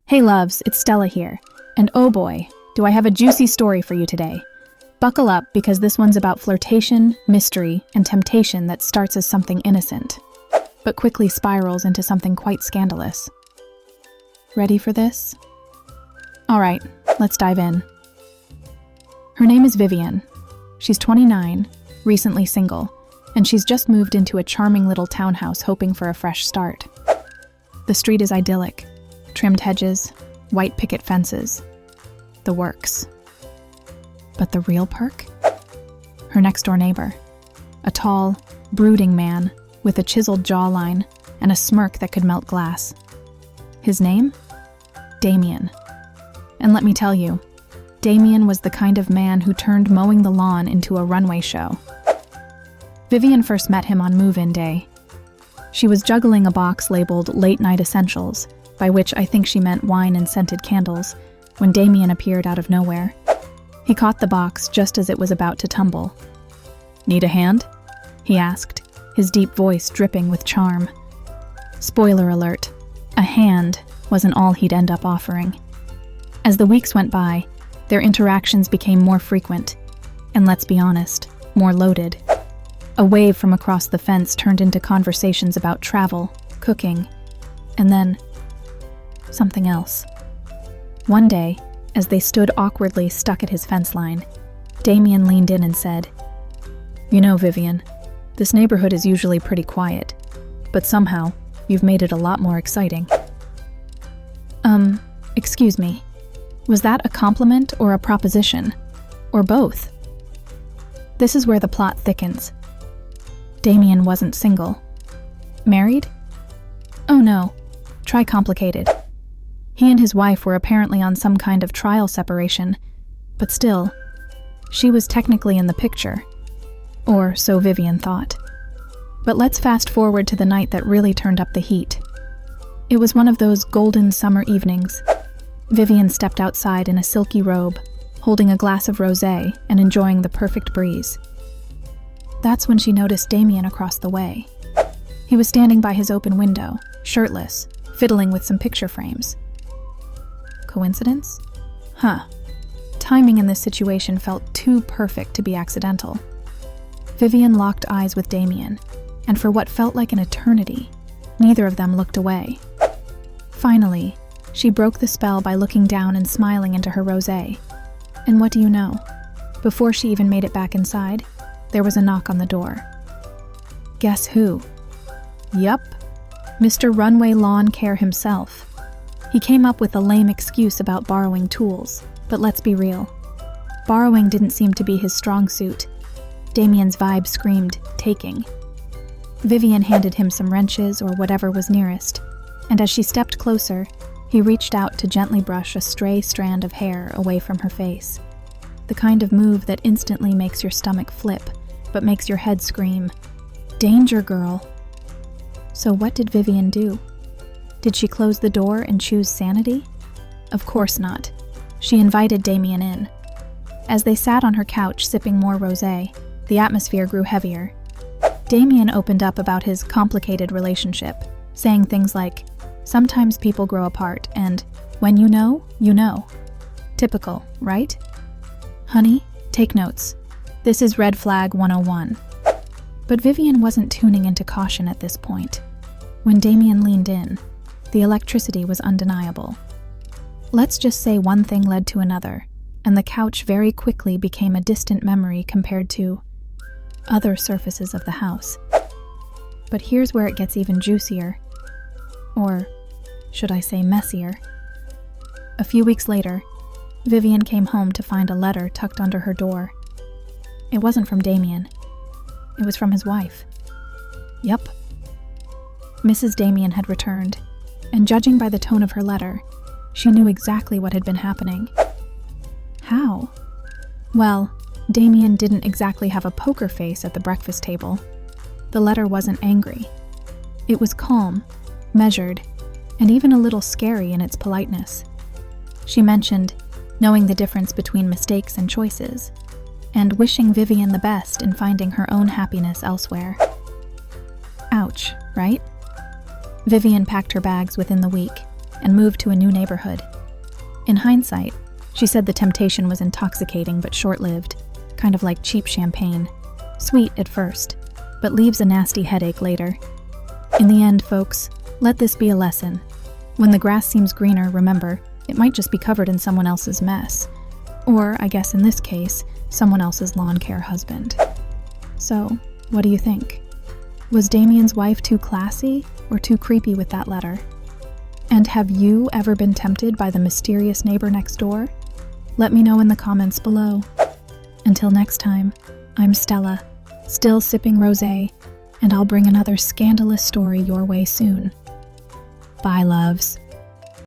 Hey loves, it's Stella here. And oh boy, do I have a juicy story for you today. Buckle up because this one's about flirtation, mystery, and temptation that starts as something innocent, but quickly spirals into something quite scandalous. Ready for this? Alright, let's dive in. Her name is Vivian. She's 29, recently single, and she's just moved into a charming little townhouse hoping for a fresh start. The street is idyllic. Trimmed hedges, white picket fences, the works. But the real perk? Her next-door neighbor, a tall, brooding man with a chiseled jawline and a smirk that could melt glass. His name? Damien. And let me tell you, Damien was the kind of man who turned mowing the lawn into a runway show. Vivian first met him on move-in day. She was juggling a box labeled Late Night Essentials, by which I think she meant wine and scented candles, when Damien appeared out of nowhere. He caught the box just as it was about to tumble. "Need a hand?" he asked, his deep voice dripping with charm. Spoiler alert, a hand wasn't all he'd end up offering. As the weeks went by, their interactions became more frequent, and let's be honest, more loaded. A wave from across the fence turned into conversations about travel, cooking, and then something else. One day, as they stood awkwardly stuck at his fence line, Damien leaned in and said, "You know, Vivian, this neighborhood is usually pretty quiet, but somehow you've made it a lot more exciting." Excuse me, was that a compliment or a proposition? Or both? This is where the plot thickens. Damien wasn't single. Married? Oh no, try complicated. He and his wife were apparently on some kind of trial separation, but still, she was technically in the picture. Or so Vivian thought. But let's fast forward to the night that really turned up the heat. It was one of those golden summer evenings. Vivian stepped outside in a silky robe, holding a glass of rosé and enjoying the perfect breeze. That's when she noticed Damien across the way. He was standing by his open window, shirtless, fiddling with some picture frames. Coincidence? Huh. Timing in this situation felt too perfect to be accidental. Vivian locked eyes with Damien, and for what felt like an eternity, neither of them looked away. Finally, she broke the spell by looking down and smiling into her rosé. And what do you know? Before she even made it back inside, there was a knock on the door. Guess who? Yup, Mr. Runway Lawn Care himself. He came up with a lame excuse about borrowing tools, but let's be real. Borrowing didn't seem to be his strong suit. Damien's vibe screamed, taking. Vivian handed him some wrenches or whatever was nearest, and as she stepped closer, he reached out to gently brush a stray strand of hair away from her face. The kind of move that instantly makes your stomach flip, but makes your head scream, "Danger, girl." So what did Vivian do? Did she close the door and choose sanity? Of course not. She invited Damien in. As they sat on her couch sipping more rosé, the atmosphere grew heavier. Damien opened up about his complicated relationship, saying things like, "Sometimes people grow apart," and "When you know, you know." Typical, right? Honey, take notes. This is Red Flag 101. But Vivian wasn't tuning into caution at this point. When Damien leaned in, the electricity was undeniable. Let's just say one thing led to another, and the couch very quickly became a distant memory compared to other surfaces of the house. But here's where it gets even juicier. Or should I say messier? A few weeks later, Vivian came home to find a letter tucked under her door. It wasn't from Damien. It was from his wife. Yup. Mrs. Damien had returned, and judging by the tone of her letter, she knew exactly what had been happening. How? Well, Damien didn't exactly have a poker face at the breakfast table. The letter wasn't angry. It was calm, measured, and even a little scary in its politeness. She mentioned knowing the difference between mistakes and choices, and wishing Vivian the best in finding her own happiness elsewhere. Ouch, right? Vivian packed her bags within the week, and moved to a new neighborhood. In hindsight, she said the temptation was intoxicating but short-lived, kind of like cheap champagne. Sweet at first, but leaves a nasty headache later. In the end, folks, let this be a lesson. When the grass seems greener, remember, it might just be covered in someone else's mess. Or, I guess in this case, someone else's lawn care husband. So, what do you think? Was Damien's wife too classy or too creepy with that letter? And have you ever been tempted by the mysterious neighbor next door? Let me know in the comments below. Until next time, I'm Stella, still sipping rosé, and I'll bring another scandalous story your way soon. Bye, loves.